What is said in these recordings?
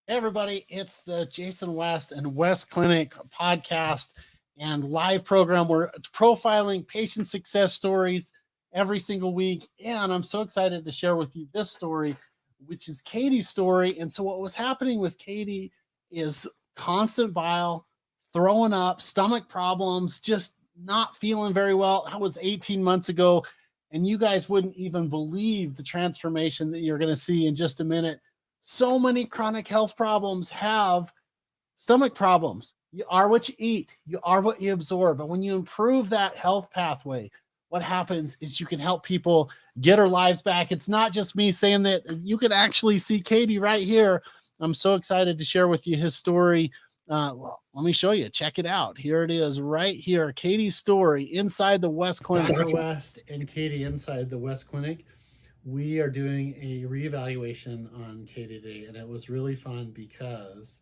Hey everybody, it's the Jason West and West Clinic podcast and live program. We're profiling patient success stories every single week. And I'm so excited to share with you this story, which is Katie's story. And so what was happening with Katie is constant bile, throwing up, stomach problems, just not feeling very well. That was 18 months ago. And you guys wouldn't even believe the transformation that you're going to see in just a minute. So many chronic health problems have stomach problems. You are what you eat, you are what you absorb. And when you improve that health pathway, what happens is you can help people get her lives back. It's not just me saying that. You can actually see Katie right here. I'm so excited to share with you his story. Well, let me show you. Check it out. Here it is right here. Katie's story inside the West Clinic. Dr. West and Katie inside the West Clinic. We are doing a reevaluation on Katie today, and it was really fun because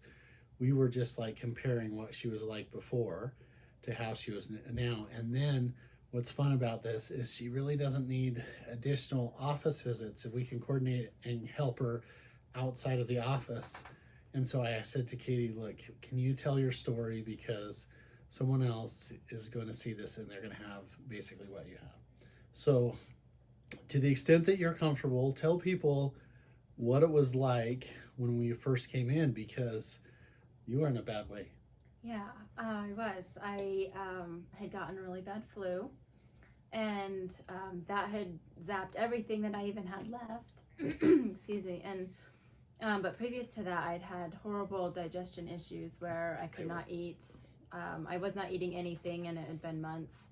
we were just like comparing what she was like before to how she was now. And then what's fun about this is she really doesn't need additional office visits if we can coordinate and help her outside of the office. And so I said to Katie, look, can you tell your story, because someone else is going to see this and they're going to have basically what you have. So to the extent that you're comfortable, tell people what it was like when we first came in, because you were in a bad way. Yeah, I was. I had gotten a really bad flu, and that had zapped everything that I even had left. Excuse me. And but previous to that, I'd had horrible digestion issues where I could not eat. I was not eating anything, and it had been months.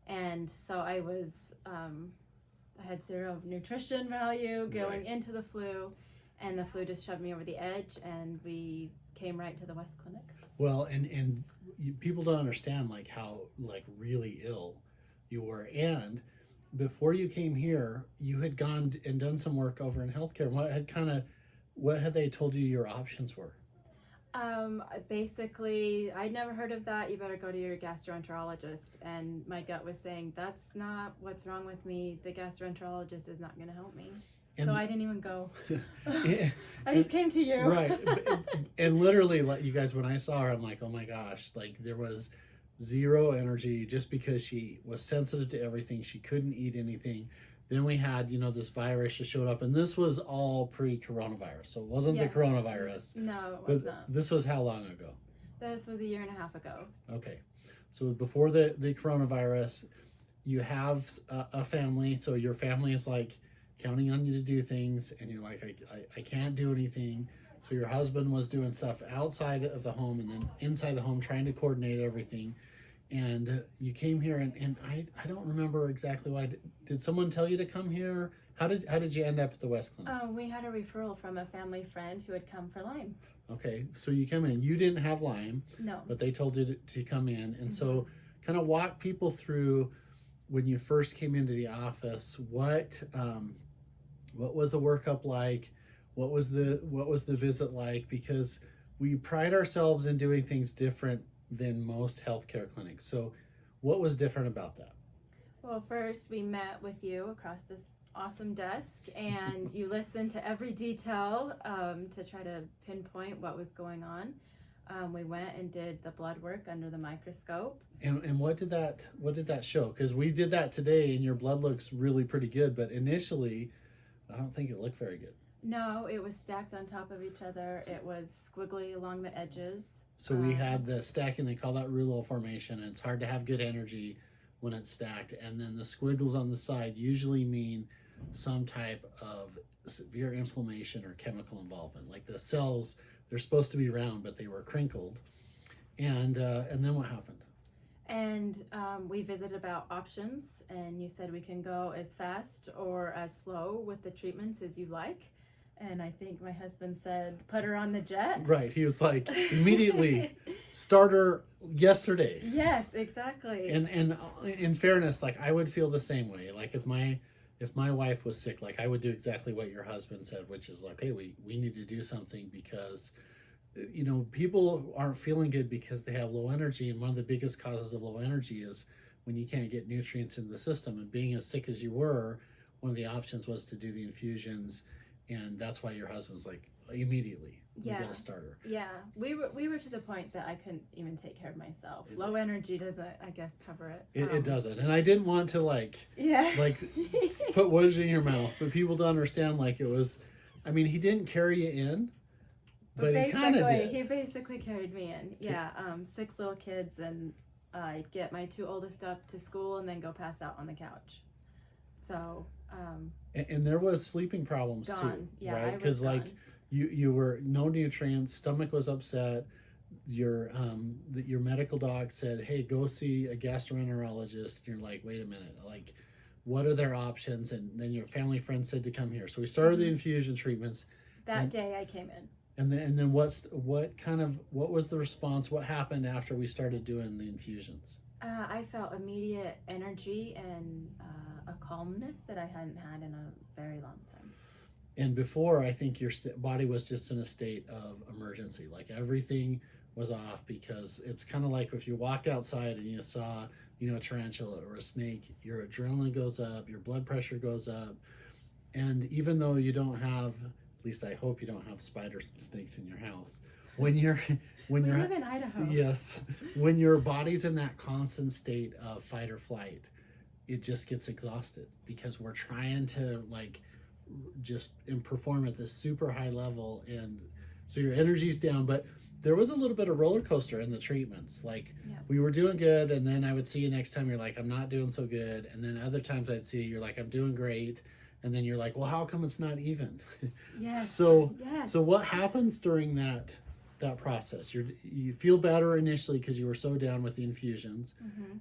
And so I had zero nutrition value going into the flu, and the flu just shoved me over the edge, and we came right to the West Clinic. Well, and people don't understand like how like really ill you were. And before you came here, you had gone and done some work over in healthcare. What had they told you your options were? Basically, I'd never heard of that. You better go to your gastroenterologist. And my gut was saying, that's not what's wrong with me. The gastroenterologist is not going to help me. And so I didn't even go. I just came to you. Right. And literally, like, you guys, when I saw her, I'm like, oh my gosh, like there was zero energy just because she was sensitive to everything. She couldn't eat anything. Then we had, this virus just showed up, and this was all pre-coronavirus. So it wasn't the coronavirus. No, it was not. This was how long ago? This was a year and a half ago. Okay. So before the coronavirus, you have a family. So your family is like counting on you to do things, and you're like, I can't do anything. So your husband was doing stuff outside of the home and then inside the home, trying to coordinate everything. And you came here, and I don't remember exactly why. Did someone tell you to come here? How did you end up at the West Clinic? We had a referral from a family friend who had come for Lyme. Okay, so you come in. You didn't have Lyme. No. But they told you to come in. And so kind of walk people through when you first came into the office, what was the workup like? What was the visit like? Because we pride ourselves in doing things different than most healthcare clinics. So what was different about that? Well, first we met with you across this awesome desk, and you listened to every detail to try to pinpoint what was going on. We went and did the blood work under the microscope. And what did that show? Because we did that today, and your blood looks really pretty good, but initially I don't think it looked very good. No, it was stacked on top of each other. It was squiggly along the edges. So we had the stacking, they call that rouleau formation, and it's hard to have good energy when it's stacked. And then the squiggles on the side usually mean some type of severe inflammation or chemical involvement. Like the cells, they're supposed to be round, but they were crinkled. And then what happened? And we visited about options, and you said we can go as fast or as slow with the treatments as you like. And I think my husband said, put her on the jet. Right. He was like, immediately, start her yesterday. Yes, exactly. And in fairness, like I would feel the same way. Like if my wife was sick, like I would do exactly what your husband said, which is like, hey, we need to do something, because people aren't feeling good because they have low energy. And one of the biggest causes of low energy is when you can't get nutrients in the system. And being as sick as you were, one of the options was to do the infusions And that's why your husband's like, immediately, we Yeah. got to start her. Yeah, we were to the point that I couldn't even take care of myself. Is Low it? energy doesn't, I guess, cover it. It doesn't. And I didn't want to Yeah. put words in your mouth, but people don't understand it was, I mean, he didn't carry you in, but he kind of did. He basically carried me in. Yeah, 6 little kids, and I'd get my 2 oldest up to school and then go pass out on the couch. So. And there was sleeping problems gone. too, Yeah, right? Because you were no nutrients, stomach was upset. Your medical doc said, "Hey, go see a gastroenterologist." And you're like, "Wait a minute, what are their options?" And then your family friend said to come here. So we started the infusion treatments. That day I came in. And then what was the response? What happened after we started doing the infusions? I felt immediate energy and a calmness that I hadn't had in a very long time. And before, I think your body was just in a state of emergency. Like everything was off, because it's kind of like if you walked outside and you saw, a tarantula or a snake, your adrenaline goes up, your blood pressure goes up. And even though you don't have, at least I hope you don't have spiders and snakes in your house, we live in Idaho. Yes, when your body's in that constant state of fight or flight, it just gets exhausted, because we're trying to just perform at this super high level, and so your energy's down. But there was a little bit of roller coaster in the treatments. We were doing good, and then I would see you next time, you're like, I'm not doing so good. And then other times I'd see you, you're like, I'm doing great. And then you're like, well, how come it's not even? Yes. So what happens during that process? You feel better initially because you were so down with the infusions.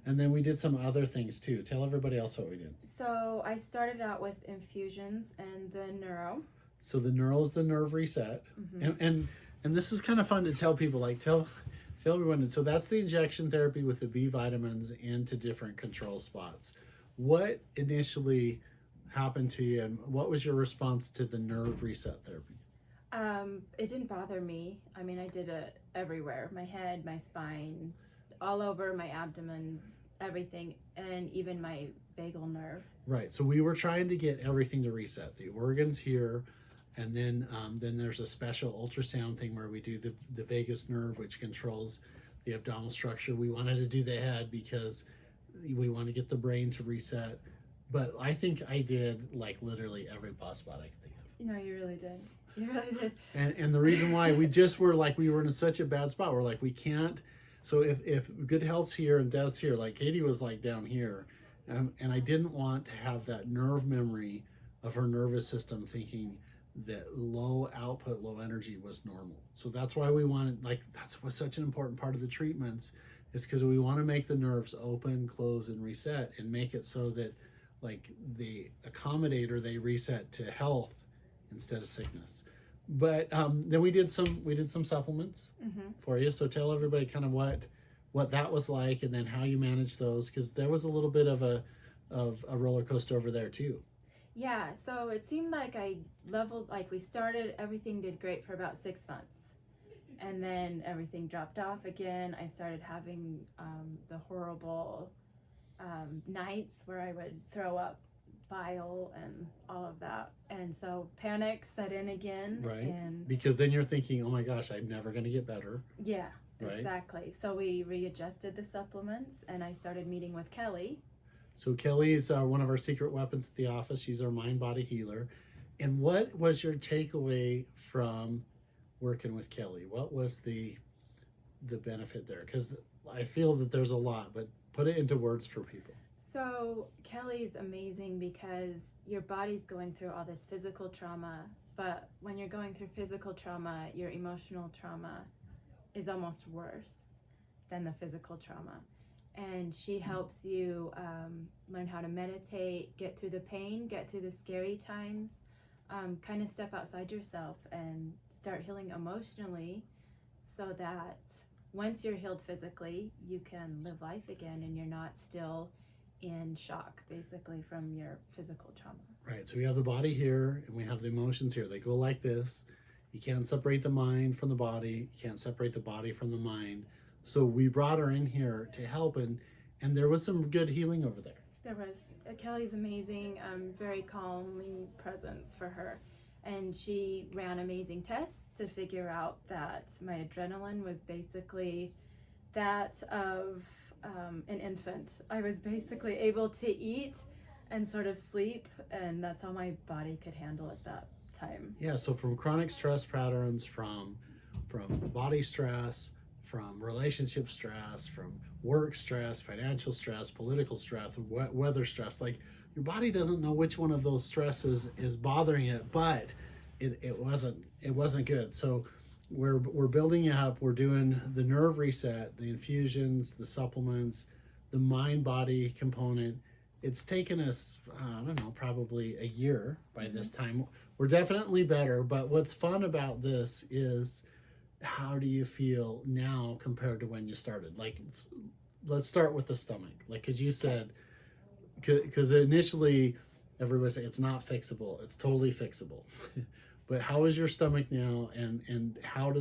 And then we did some other things too. Tell everybody else what we did. So I started out with infusions and the neuro. So the neuro is the nerve reset. And this is kind of fun to tell people, tell everyone. So that's the injection therapy with the B vitamins into different control spots. What initially happened to you, and what was your response to the nerve reset therapy? It didn't bother me. I mean, I did it everywhere. My head, my spine, all over my abdomen, everything, and even my vagal nerve. Right. So we were trying to get everything to reset. The organs here, and then there's a special ultrasound thing where we do the vagus nerve, which controls the abdominal structure. We wanted to do the head because we want to get the brain to reset. But I think I did literally every possible spot I could think of. No, you really did. You really did. And the reason why we just were we were in such a bad spot. We're we can't. So if good health's here and death's here, Katie was down here, and I didn't want to have that nerve memory of her nervous system thinking that low output, low energy was normal. So that's why we wanted, that's was such an important part of the treatments, is because we want to make the nerves open, close, and reset, and make it so that the accommodator, they reset to health instead of sickness. But then we did some supplements for you. So tell everybody kind of what that was like, and then how you managed those, because there was a little bit of a roller coaster over there too. Yeah, so it seemed like I leveled, we started, everything did great for about 6 months. And then everything dropped off again. I started having the horrible nights where I would throw up bile and all of that. And so panic set in again. Right. And because then you're thinking, oh my gosh, I'm never going to get better. Yeah, right? Exactly. So we readjusted the supplements, and I started meeting with Kelly. So Kelly is one of our secret weapons at the office. She's our mind-body healer. And what was your takeaway from working with Kelly? What was the benefit there? Because I feel that there's a lot, but put it into words for people. So Kelly's amazing because your body's going through all this physical trauma, but when you're going through physical trauma, your emotional trauma is almost worse than the physical trauma. And she helps you learn how to meditate, get through the pain, get through the scary times, kind of step outside yourself and start healing emotionally, so that once you're healed physically, you can live life again and you're not still in shock, basically, from your physical trauma. Right. So we have the body here and we have the emotions here. They go like this. You can't separate the mind from the body. You can't separate the body from the mind. So we brought her in here to help, and there was some good healing over there. There was. Kelly's amazing, very calming presence for her. And she ran amazing tests to figure out that my adrenaline was basically that of an infant. I was basically able to eat and sort of sleep, and that's how my body could handle it that time. Yeah, so from chronic stress patterns, from body stress, from relationship stress, from work stress, financial stress, political stress, weather stress, like your body doesn't know which one of those stresses is bothering it, but it wasn't good. So we're building you up. We're doing the nerve reset, the infusions, the supplements, the mind body component. It's taken us, I don't know, probably a year by this time. We're definitely better, but what's fun about this is, how do you feel now compared to when you started? Like, let's start with the stomach. Like, because you said, because initially everybody said it's not fixable. It's totally fixable. But how is your stomach now, and how do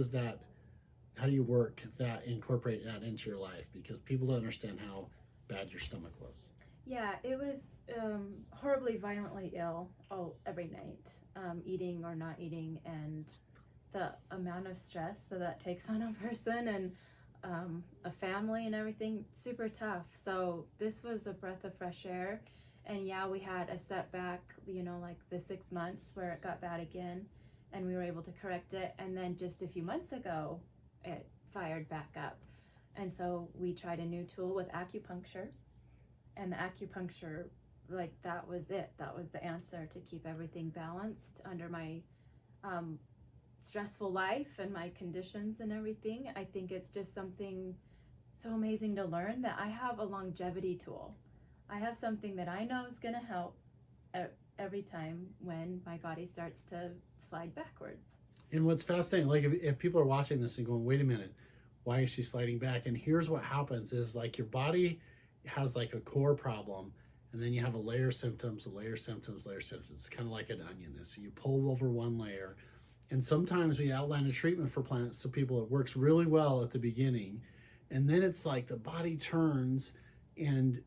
you work that, incorporate that into your life? Because people don't understand how bad your stomach was. Yeah, it was horribly, violently ill every night, eating or not eating, and the amount of stress that takes on a person and a family and everything, super tough. So this was a breath of fresh air. And yeah, we had a setback, like the 6 months where it got bad again, and we were able to correct it. And then just a few months ago, it fired back up. And so we tried a new tool with acupuncture, and the acupuncture, like, that was it. That was the answer to keep everything balanced under my stressful life and my conditions and everything. I think it's just something so amazing to learn that I have a longevity tool. I have something that I know is going to help every time when my body starts to slide backwards. And what's fascinating, like if people are watching this and going, wait a minute, why is she sliding back? And here's what happens is, like, your body has like a core problem, and then you have a layer of symptoms, a layer of symptoms, layer of symptoms. It's kind of like an onion. So you pull over one layer, and sometimes we outline a treatment for plants so people, it works really well at the beginning, and then it's like the body turns, and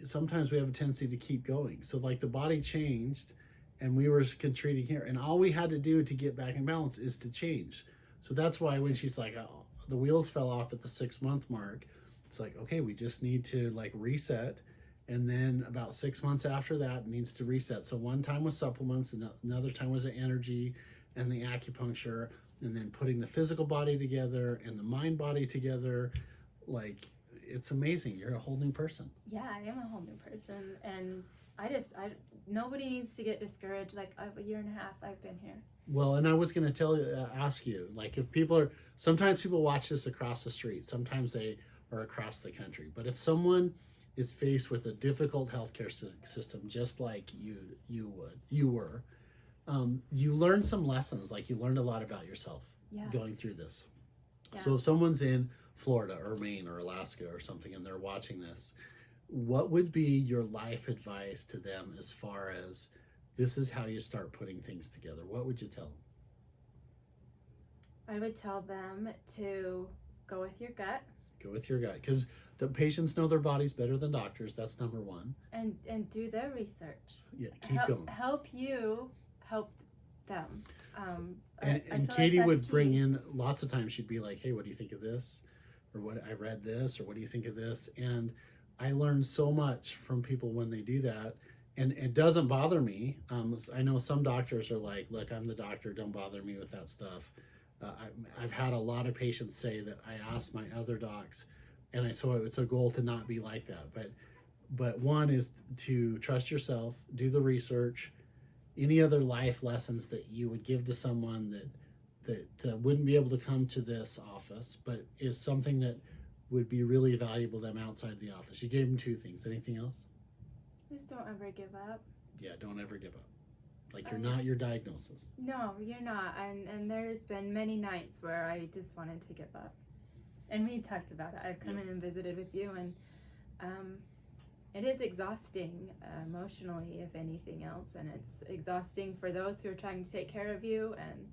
sometimes we have a tendency to keep going. So like the body changed, and we were treating here, and all we had to do to get back in balance is to change. So that's why when she's like, oh, the wheels fell off at the 6 month mark, it's like, okay, we just need to like reset. And then about 6 months after that, it needs to reset. So one time was supplements, another time was the energy and the acupuncture, and then putting the physical body together and the mind body together. Like, it's amazing. You're a whole new person. Yeah, I am a whole new person. And nobody needs to get discouraged. Like, a year and a half I've been here. Well, and I was going to ask you, like, if sometimes people watch this across the street, sometimes they are across the country. But if someone is faced with a difficult healthcare system, just like you were, you learned some lessons. Like, you learned a lot about yourself going through this. Yeah. So if someone's in Florida or Maine or Alaska or something, and they're watching this, what would be your life advice to them as far as, this is how you start putting things together? What would you tell them? I would tell them to go with your gut. Go with your gut, because the patients know their bodies better than doctors. That's number one. And do their research. Yeah, keep going. Help you help them. And Katie would bring in, lots of times she'd be like, hey, what do you think of this? Or what, I read this, or what do you think of this? And I learned so much from people when they do that. And it doesn't bother me. I know some doctors are like, look, I'm the doctor, don't bother me with that stuff. I've had a lot of patients say that I asked my other docs, and so it's a goal to not be like that. But one is to trust yourself, do the research. Any other life lessons that you would give to someone that wouldn't be able to come to this office, but is something that would be really valuable to them outside the office? You gave them 2 things. Anything else? Just don't ever give up. Yeah, don't ever give up. Like, you're not your diagnosis. No, you're not. And there's been many nights where I just wanted to give up. And we talked about it. I've come in and visited with you, and it is exhausting emotionally, if anything else. And it's exhausting for those who are trying to take care of you and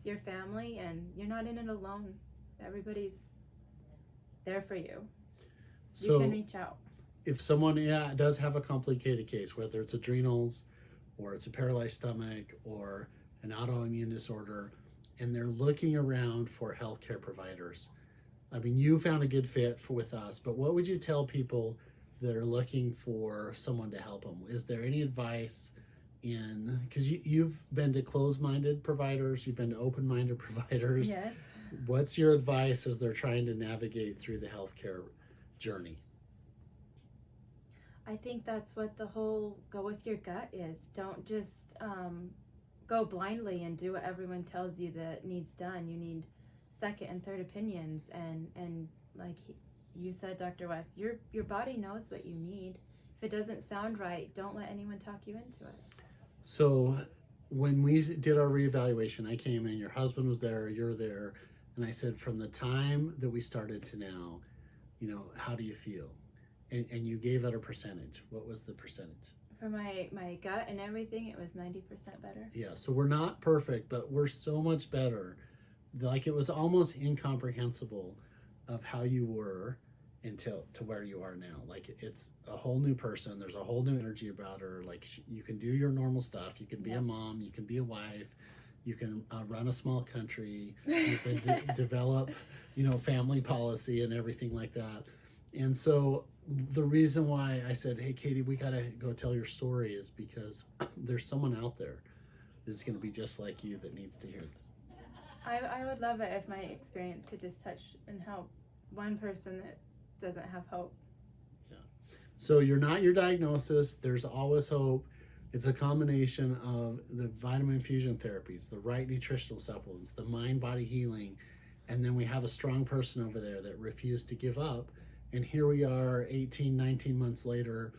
your family, and you're not in it alone. Everybody's there for you. So you can reach out. If someone does have a complicated case, whether it's adrenals or it's a paralyzed stomach or an autoimmune disorder, and they're looking around for healthcare providers. I mean, you found a good fit with us, but what would you tell people that are looking for someone to help them? Is there any advice in, because you've been to closed-minded providers, you've been to open-minded providers. Yes. What's your advice as they're trying to navigate through the healthcare journey? I think that's what the whole go with your gut is. Don't just go blindly and do what everyone tells you that needs done. You need second and third opinions, and like you said, Dr. West, your body knows what you need. If it doesn't sound right, don't let anyone talk you into it. So when we did our reevaluation, I came in, your husband was there, you're there, and I said, from the time that we started to now, how do you feel? And you gave it a percentage. What was the percentage? For my gut and everything, it was 90% better. Yeah, so we're not perfect, but we're so much better. Like, it was almost incomprehensible of how you were until to where you are now. Like, it's a whole new person. There's a whole new energy about her. Like, you can do your normal stuff. You can be a mom. You can be a wife. You can run a small country. You can develop, family policy and everything like that. And so the reason why I said, hey, Katie, we got to go tell your story is because there's someone out there that's going to be just like you that needs to hear this. I would love it if my experience could just touch and help one person that doesn't have hope. Yeah. So you're not your diagnosis. There's always hope. It's a combination of the vitamin infusion therapies, the right nutritional supplements, the mind-body healing, and then we have a strong person over there that refused to give up. And here we are 18, 19 months later,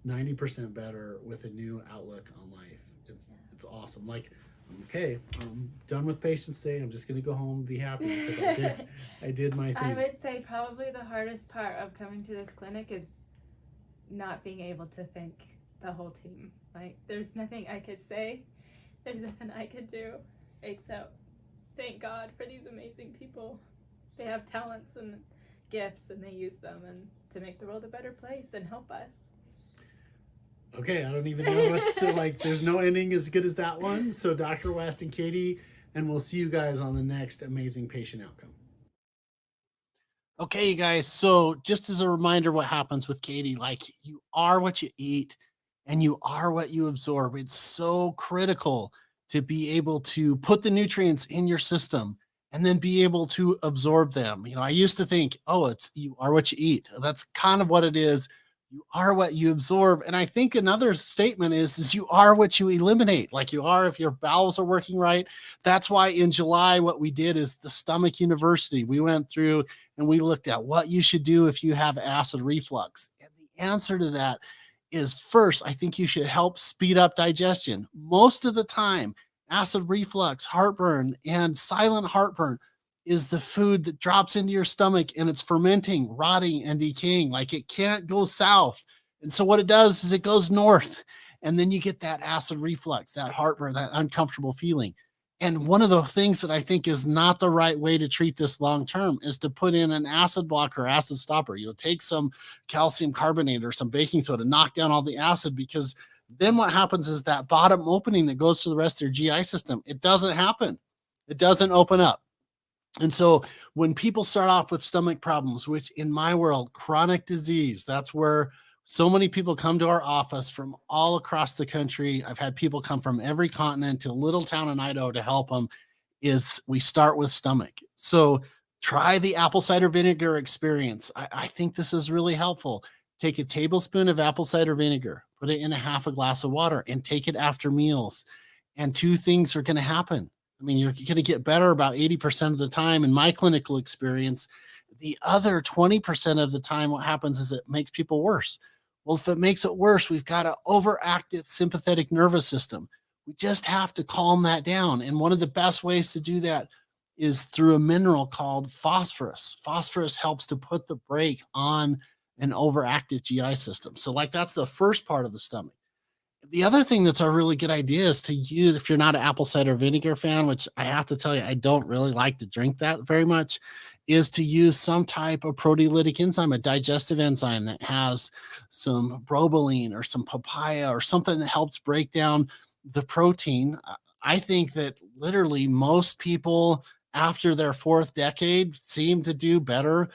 90% better with a new outlook on life. It's awesome. Like, okay, I'm done with patients today. I'm just going to go home and be happy because I did my thing. I would say probably the hardest part of coming to this clinic is not being able to thank the whole team. Like, there's nothing I could say. There's nothing I could do except thank God for these amazing people. They have talents and gifts, and they use them and to make the world a better place and help us. Okay, I don't even know what to say. Like, there's no ending as good as that one. So Dr. West and Katie, and we'll see you guys on the next amazing patient outcome. Okay, you guys. So just as a reminder, what happens with Katie, like, you are what you eat and you are what you absorb. It's so critical to be able to put the nutrients in your system and then be able to absorb them. I used to think, oh, it's you are what you eat. That's kind of what it is. You are what you absorb. And I think another statement is you are what you eliminate. Like, you are, if your bowels are working right. That's why in July, what we did is the Stomach University. We went through and we looked at what you should do if you have acid reflux. And the answer to that is, first, I think you should help speed up digestion. Most of the time, acid reflux, heartburn, and silent heartburn is the food that drops into your stomach and it's fermenting, rotting, and decaying. Like, it can't go south. And so what it does is it goes north, and then you get that acid reflux, that heartburn, that uncomfortable feeling. And one of the things that I think is not the right way to treat this long-term is to put in an acid blocker, acid stopper. Take some calcium carbonate or some baking soda, knock down all the acid, because then what happens is that bottom opening that goes to the rest of your GI system, it doesn't happen. It doesn't open up. And so when people start off with stomach problems, which in my world, chronic disease, that's where so many people come to our office from all across the country. I've had people come from every continent to a little town in Idaho to help them, is we start with stomach. So try the apple cider vinegar experience. I think this is really helpful. Take a tablespoon of apple cider vinegar, put it in a half a glass of water, and take it after meals. And two things are going to happen. I mean, you're going to get better about 80% of the time in my clinical experience. The other 20% of the time, what happens is it makes people worse. Well, if it makes it worse, we've got an overactive sympathetic nervous system. We just have to calm that down. And one of the best ways to do that is through a mineral called phosphorus. Phosphorus helps to put the brake on an overactive GI system. So, like, that's the first part of the stomach. The other thing that's a really good idea is to use, if you're not an apple cider vinegar fan, which I have to tell you, I don't really like to drink that very much, is to use some type of proteolytic enzyme, a digestive enzyme that has some bromoline or some papaya or something that helps break down the protein. I think that literally most people after their fourth decade seem to do better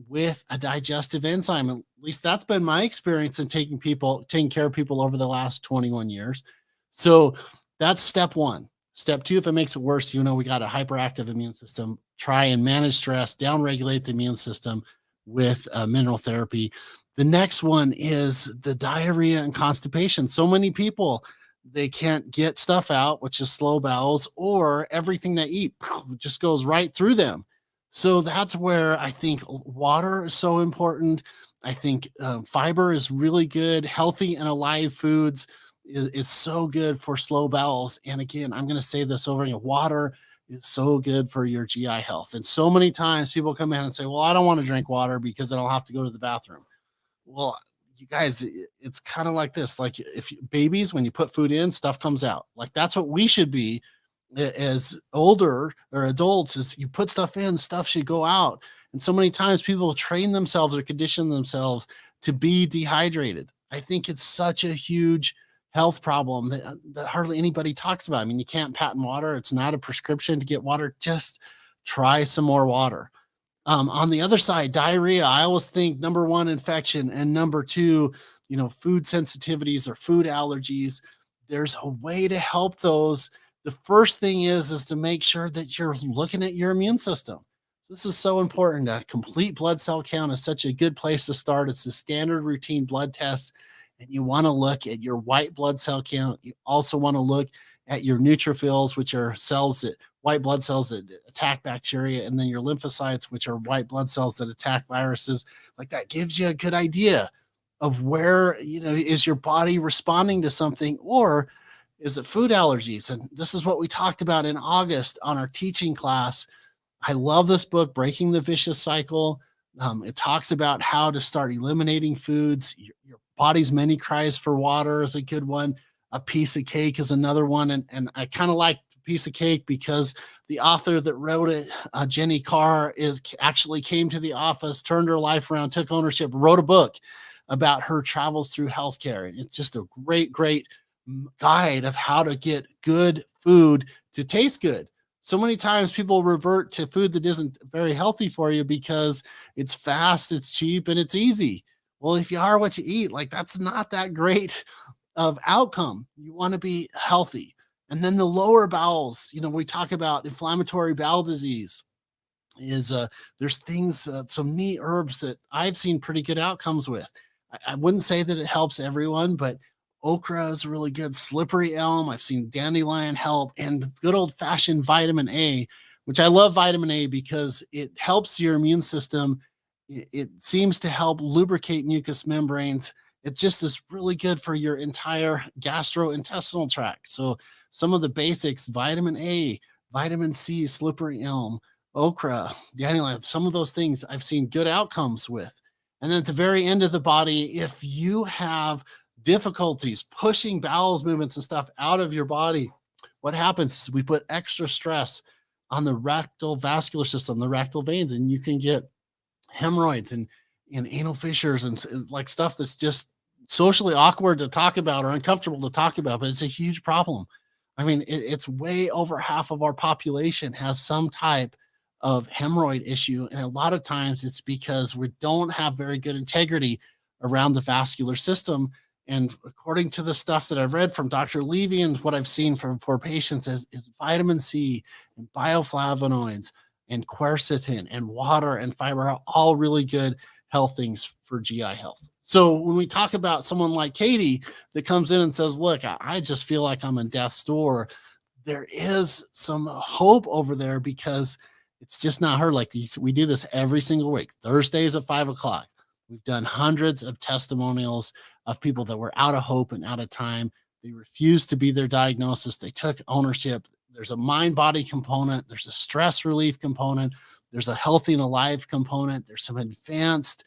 with a digestive enzyme. At least that's been my experience in taking care of people over the last 21 years. So that's step one. Step two, if it makes it worse, we got a hyperactive immune system. Try and manage stress, downregulate the immune system with mineral therapy. The next one is the diarrhea and constipation. So many people, they can't get stuff out, which is slow bowels, or everything they eat just goes right through them. So that's where I think water is so important. I think fiber is really good. Healthy and alive foods is so good for slow bowels. And again, I'm going to say this over again, water is so good for your GI health. And so many times people come in and say, well, I don't want to drink water because I don't have to go to the bathroom. Well, you guys, it's kind of like this. Like if babies, when you put food in, stuff comes out. Like that's what we should be as older or adults, is you put stuff in, stuff should go out. And so many times people train themselves or condition themselves to be dehydrated. I think it's such a huge health problem that hardly anybody talks about. I mean, you can't patent water. It's not a prescription to get water. Just try some more water. On the other side, diarrhea, I always think number one, infection, and number two, food sensitivities or food allergies. There's a way to help those. The first thing is to make sure that you're looking at your immune system. This is so important. A complete blood cell count is such a good place to start. It's a standard routine blood test, and you want to look at your white blood cell count. You also want to look at your neutrophils, which are white blood cells that attack bacteria, and then your lymphocytes, which are white blood cells that attack viruses. Like that gives you a good idea of where, is your body responding to something, or is it food allergies? And this is what we talked about in August on our teaching class. I love this book, Breaking the Vicious Cycle. It talks about how to start eliminating foods. Your body's many cries for water is a good one. A piece of cake is another one. And I kind of like piece of cake because the author that wrote it, Jenny Carr, actually came to the office, turned her life around, took ownership, wrote a book about her travels through healthcare. And it's just a great guide of how to get good food to taste good. So many times people revert to food that isn't very healthy for you because it's fast, it's cheap, and it's easy. Well, if you are what you eat, like that's not that great of outcome. You want to be healthy. And then the lower bowels, we talk about inflammatory bowel disease is there's things, some neat herbs that I've seen pretty good outcomes with. I wouldn't say that it helps everyone, but okra is really good. Slippery elm, I've seen dandelion help, and good old fashioned vitamin A, which I love vitamin A because it helps your immune system. It seems to help lubricate mucous membranes. It just is really good for your entire gastrointestinal tract. So some of the basics, vitamin A, vitamin C, slippery elm, okra, dandelion, some of those things I've seen good outcomes with. And then at the very end of the body, if you have difficulties pushing bowels movements and stuff out of your body, what happens is we put extra stress on the rectal vascular system, the rectal veins, and you can get hemorrhoids and anal fissures and like stuff that's just socially awkward to talk about or uncomfortable to talk about, but it's a huge problem. I mean, it's way over half of our population has some type of hemorrhoid issue. And a lot of times it's because we don't have very good integrity around the vascular system. And according to the stuff that I've read from Dr. Levy and what I've seen for patients is vitamin C and bioflavonoids and quercetin and water and fiber are all really good health things for GI health. So when we talk about someone like Katie that comes in and says, look, I just feel like I'm in death's door, there is some hope over there because it's just not her. Like we do this every single week, Thursdays at 5:00. We've done hundreds of testimonials of people that were out of hope and out of time. They refused to be their diagnosis. They took ownership. There's a mind-body component. There's a stress relief component. There's a healthy and alive component. There's some advanced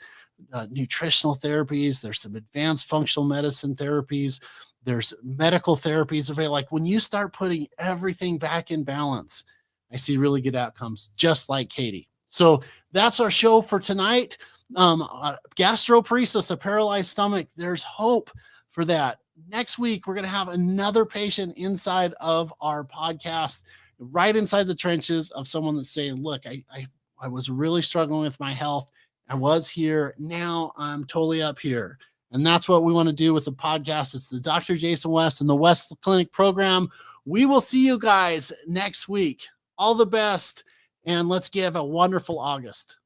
nutritional therapies. There's some advanced functional medicine therapies. There's medical therapies available. Like when you start putting everything back in balance, I see really good outcomes, just like Katie. So that's our show for tonight. Gastroparesis, a paralyzed stomach. There's hope for that. next week, we're going to have another patient inside of our podcast, right inside the trenches of someone that's saying, look, I was really struggling with my health. I was here. Now I'm totally up here. And that's what we want to do with the podcast. It's the Dr. Jason West and the West Clinic program. We will see you guys next week. All the best. And let's give a wonderful August.